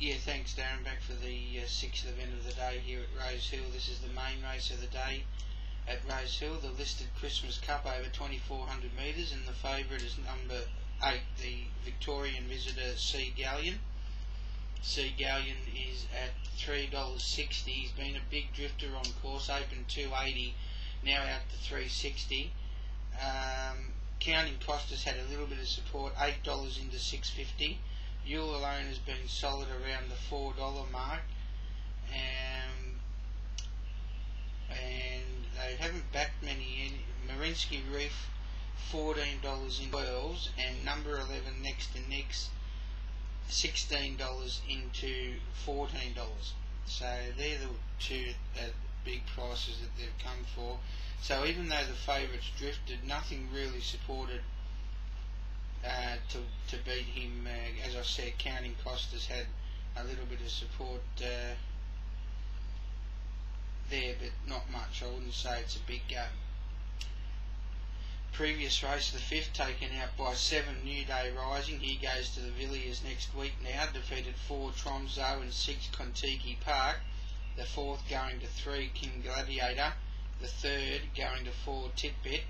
Yeah, thanks Darren. Back for the sixth event of the day here at Rose Hill. This is the main race of the day at Rose Hill, the listed Christmas Cup over 2,400 metres, and the favourite is number 8, the Victorian visitor Sea Galleon. Sea Galleon is at $3.60. He's been a big drifter on course, open 280, now out to 360. Counting cost has had a little bit of support, $8 into 650. Yule alone has been solid around the $4 mark, and they haven't backed many in. Marinsky Reef $14 in oils, and number 11 next to Nick's $16 into $14. So they're the two big prices that they've come for. So even though the favourites drifted, nothing really supported to beat him. As I said, counting cost has had a little bit of support there, but not much. I wouldn't say it's a big go. Previous race, the 5th, taken out by 7, New Day Rising. He goes to the Villiers next week now. Defeated 4, Tromso, and 6, Contiki Park. The 4th going to 3, King Gladiator. The 3rd going to 4, Titbit.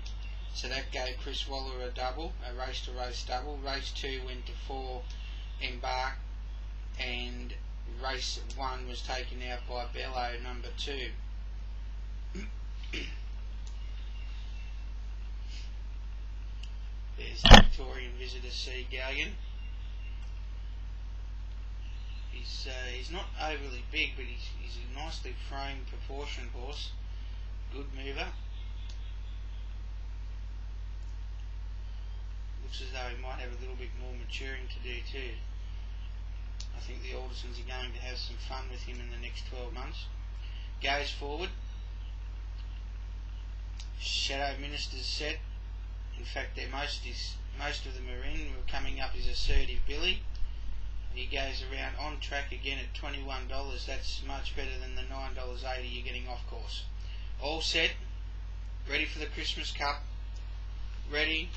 So that gave Chris Waller a double, a race-to-race double. Race 2 went to 4, Embark, and race 1 was taken out by Bello, number 2. There's the Victorian visitor Sea Galleon. He's not overly big, but he's a nicely framed, proportioned horse. Good mover. Looks as though he might have a little bit more maturing to do too. I think the Aldersons are going to have some fun with him in the next 12 months. Goes forward. Shadow Minister's set. In fact, most of them are in. Coming up is Assertive Billy. He goes around on track again at $21. That's much better than the $9.80 you're getting off course. All set. Ready for the Christmas Cup. Ready.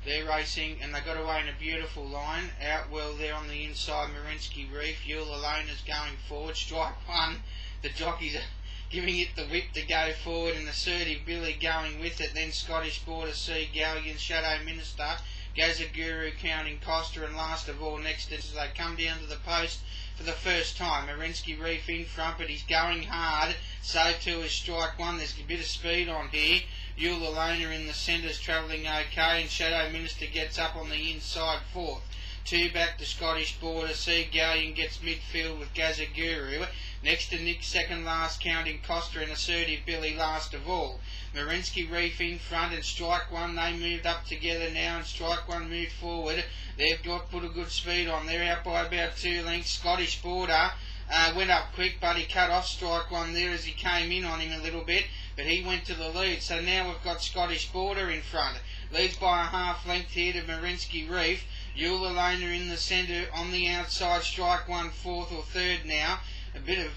They're racing, and they got away in a beautiful line. Out well there on the inside, Marinsky Reef. Yule alone is going forward. Strike 1. The jockeys are giving it the whip to go forward, and Assertive Billy going with it. Then Scottish Border, Sea Galleon, Shadow Minister, Gazaguru, Counting Costa, and last of all next as they come down to the post for the first time. Marinsky Reef in front, but he's going hard. So too is Strike 1. There's a bit of speed on here. Yule Alona in the centre's travelling okay, and Shadow Minister gets up on the inside 4th. 2 back to Scottish Border. Sea Galleon gets midfield with Gazaguru. Next to Nick, second last, Counting Costa, and Assertive Billy last of all. Marinsky Reef in front, and Strike 1, they moved up together now, and Strike 1 moved forward. They've put a good speed on. They're out by about 2 lengths. Scottish Border went up quick, but he cut off Strike 1 there as he came in on him a little bit, but he went to the lead. So now we've got Scottish Border in front. Leads by a half length here to Marinsky Reef. Yule Alona in the centre. On the outside, Strike 1 4th or 3rd now. A bit of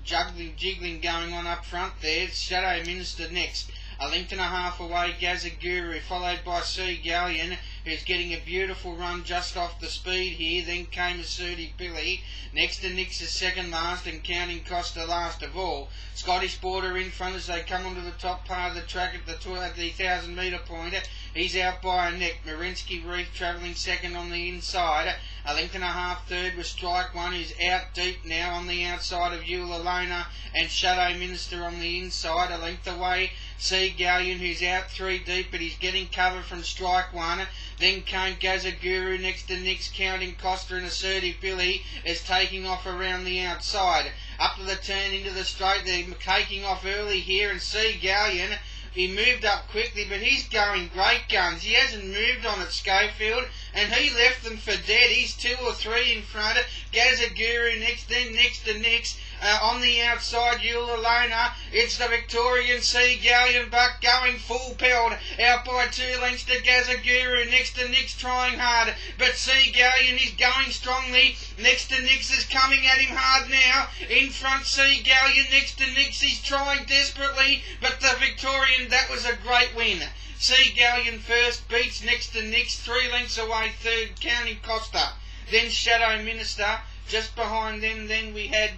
jiggling going on up front there. Shadow Minister next. A length and a half away, Gazaguru, followed by Sea Galleon, who's getting a beautiful run just off the speed here. Then came Assertive Billy. Next to Nick's second last, and Counting Costa last of all. Scottish Border in front as they come onto the top part of the track at the 1,000 metre point. He's out by a neck. Marinsky Reef travelling second on the inside. A length and a half third with Strike 1, who's out deep now on the outside of Yule Alona, and Shadow Minister on the inside. A length away, Sea Galleon, who's out 3 deep, but he's getting cover from Strike 1. Then came Gazaguru next to Nick's, Counting Costa, and Assertive Billy is taking off around the outside. Up to the turn into the straight, they're taking off early here, and Sea Galleon, he moved up quickly, but he's going great guns. He hasn't moved on at Schofield, and he left them for dead. He's 2 or 3 in front. Gazaguru next, then next to Nick's. On the outside, Yule Alona. It's the Victorian Sea Galleon, but going full pelt. Out by 2 lengths to Gazaguru. Next to Nick's trying hard, but Sea Galleon is going strongly. Next to Nick's is coming at him hard now. In front, Sea Galleon. Next to Nick's, he's trying desperately, but the Victorian, that was a great win. Sea Galleon first, beats next to Nix, 3 lengths away third, Counting Costa. Then Shadow Minister. Just behind them, then we had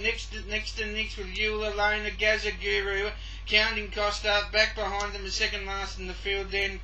next to Nix with Eula Lona, Gaza Guru, Counting Costa. Back behind them, the second last in the field, then